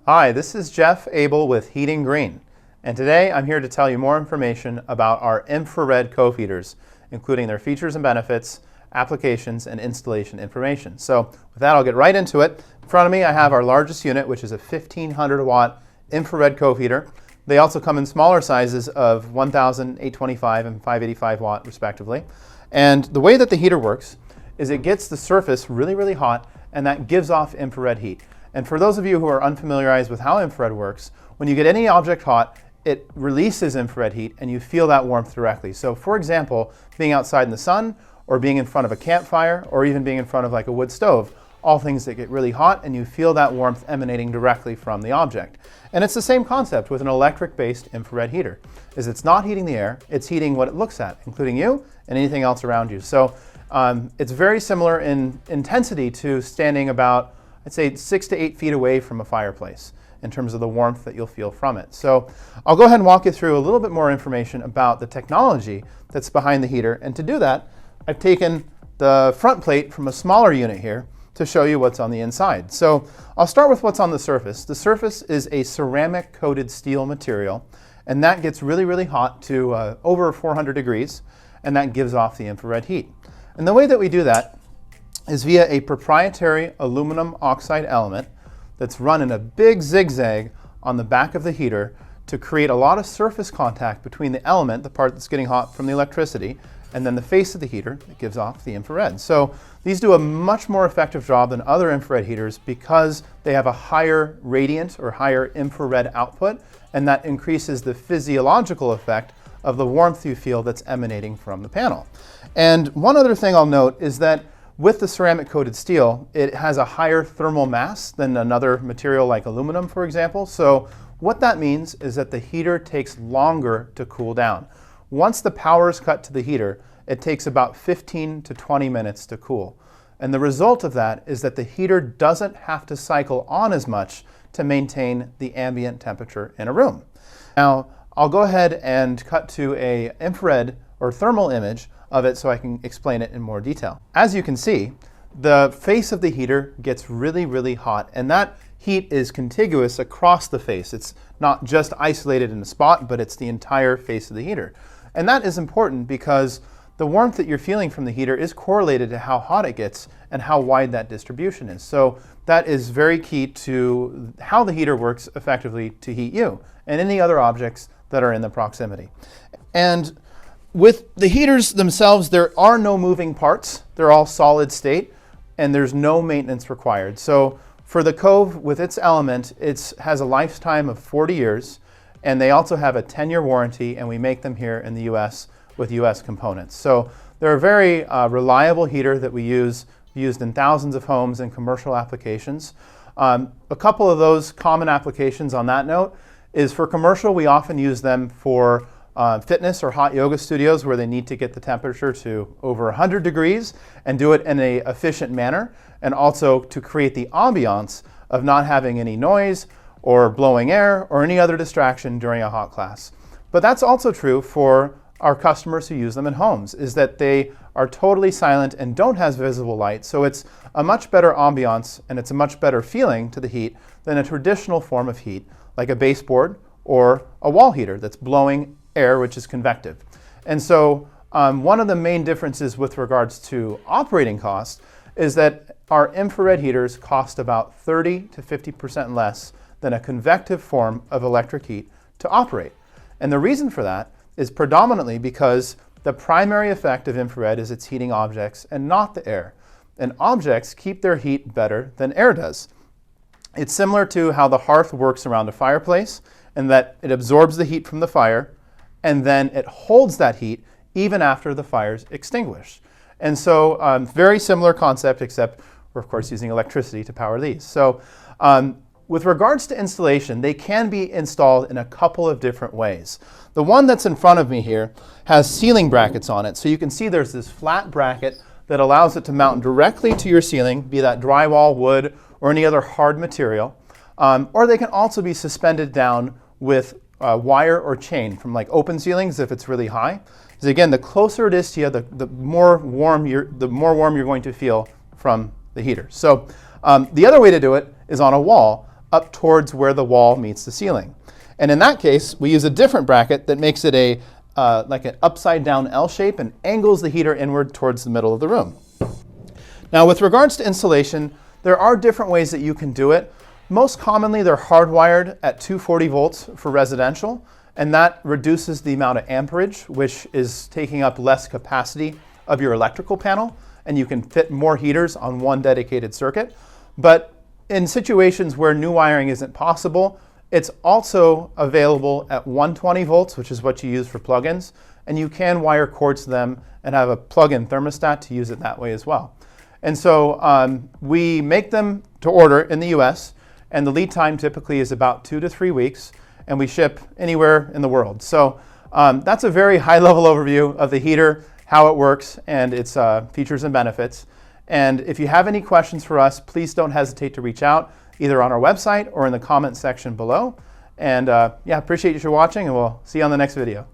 Hi, this is Jeff Abel with Heating Green, and today I'm here to tell you more information about our infrared Cove heaters, including their features and benefits, applications, and installation information. So with that, I'll get right into it. In front of me, I have our largest unit, which is a 1500 watt infrared Cove heater. They also come in smaller sizes of 1000, 825, and 585 watt respectively. And the way that the heater works is it gets the surface really, really hot, and that gives off infrared heat. And for those of you who are unfamiliarized with how infrared works, when you get any object hot, it releases infrared heat and you feel that warmth directly. So for example, being outside in the sun, or being in front of a campfire, or even being in front of like a wood stove, all things that get really hot and you feel that warmth emanating directly from the object. And it's the same concept with an electric-based infrared heater, is it's not heating the air, it's heating what it looks at, including you and anything else around you. So it's very similar in intensity to standing about, I'd say 6 to 8 feet away from a fireplace in terms of the warmth that you'll feel from it. So I'll go ahead and walk you through a little bit more information about the technology that's behind the heater. And to do that, I've taken the front plate from a smaller unit here to show you what's on the inside. So I'll start with what's on the surface. The surface is a ceramic coated steel material, and that gets really, really hot to over 400 degrees, and that gives off the infrared heat. And the way that we do that is via a proprietary aluminum oxide element that's run in a big zigzag on the back of the heater to create a lot of surface contact between the element, the part that's getting hot from the electricity, and then the face of the heater that gives off the infrared. So these do a much more effective job than other infrared heaters because they have a higher radiant or higher infrared output, and that increases the physiological effect of the warmth you feel that's emanating from the panel. And one other thing I'll note is that with the ceramic coated steel, it has a higher thermal mass than another material like aluminum, for example. So what that means is that the heater takes longer to cool down. Once the power is cut to the heater, it takes about 15 to 20 minutes to cool. And the result of that is that the heater doesn't have to cycle on as much to maintain the ambient temperature in a room. Now, I'll go ahead and cut to an infrared or thermal image of it so I can explain it in more detail. As you can see, the face of the heater gets really, really hot, and that heat is contiguous across the face. It's not just isolated in a spot, but it's the entire face of the heater. And that is important because the warmth that you're feeling from the heater is correlated to how hot it gets and how wide that distribution is. So that is very key to how the heater works effectively to heat you and any other objects that are in the proximity. And with the heaters themselves, there are no moving parts. They're all solid state, and there's no maintenance required. So for the Cove, with its element, it has a lifetime of 40 years, and they also have a 10-year warranty, and we make them here in the US with US components. So they're a very reliable heater that we use, used in thousands of homes and commercial applications. A couple of those common applications on that note is for commercial, we often use them for fitness or hot yoga studios where they need to get the temperature to over 100 degrees and do it in an efficient manner, and also to create the ambiance of not having any noise or blowing air or any other distraction during a hot class. But that's also true for our customers who use them in homes, is that they are totally silent and don't have visible light, so it's a much better ambiance and it's a much better feeling to the heat than a traditional form of heat like a baseboard or a wall heater that's blowing air, which is convective. And so one of the main differences with regards to operating costs is that our infrared heaters cost about 30 to 50% less than a convective form of electric heat to operate. And the reason for that is predominantly because the primary effect of infrared is it's heating objects and not the air. And objects keep their heat better than air does. It's similar to how the hearth works around a fireplace, in that it absorbs the heat from the fire, and then it holds that heat even after the fire's extinguished. And so very similar concept, except we're of course using electricity to power these. So with regards to installation, they can be installed in a couple of different ways. The one that's in front of me here has ceiling brackets on it. So you can see there's this flat bracket that allows it to mount directly to your ceiling, be that drywall, wood, or any other hard material. Or they can also be suspended down with wire or chain from like open ceilings if it's really high. Because again, the closer it is to you, the more warm you're going to feel from the heater. So the other way to do it is on a wall. up towards where the wall meets the ceiling. And in that case, we use a different bracket that makes it a like an upside down L shape and angles the heater inward towards the middle of the room. Now with regards to installation, there are different ways that you can do it. Most commonly they're hardwired at 240 volts for residential, and that reduces the amount of amperage, which is taking up less capacity of your electrical panel, and you can fit more heaters on one dedicated circuit. But in situations where new wiring isn't possible, it's also available at 120 volts, which is what you use for plugins, and you can wire cords to them and have a plug-in thermostat to use it that way as well. And so we make them to order in the US, and the lead time typically is about 2 to 3 weeks, and we ship anywhere in the world. So that's a very high-level overview of the heater, how it works, and its features and benefits. And if you have any questions for us, please don't hesitate to reach out, either on our website or in the comment section below. And yeah, appreciate you for watching, and we'll see you on the next video.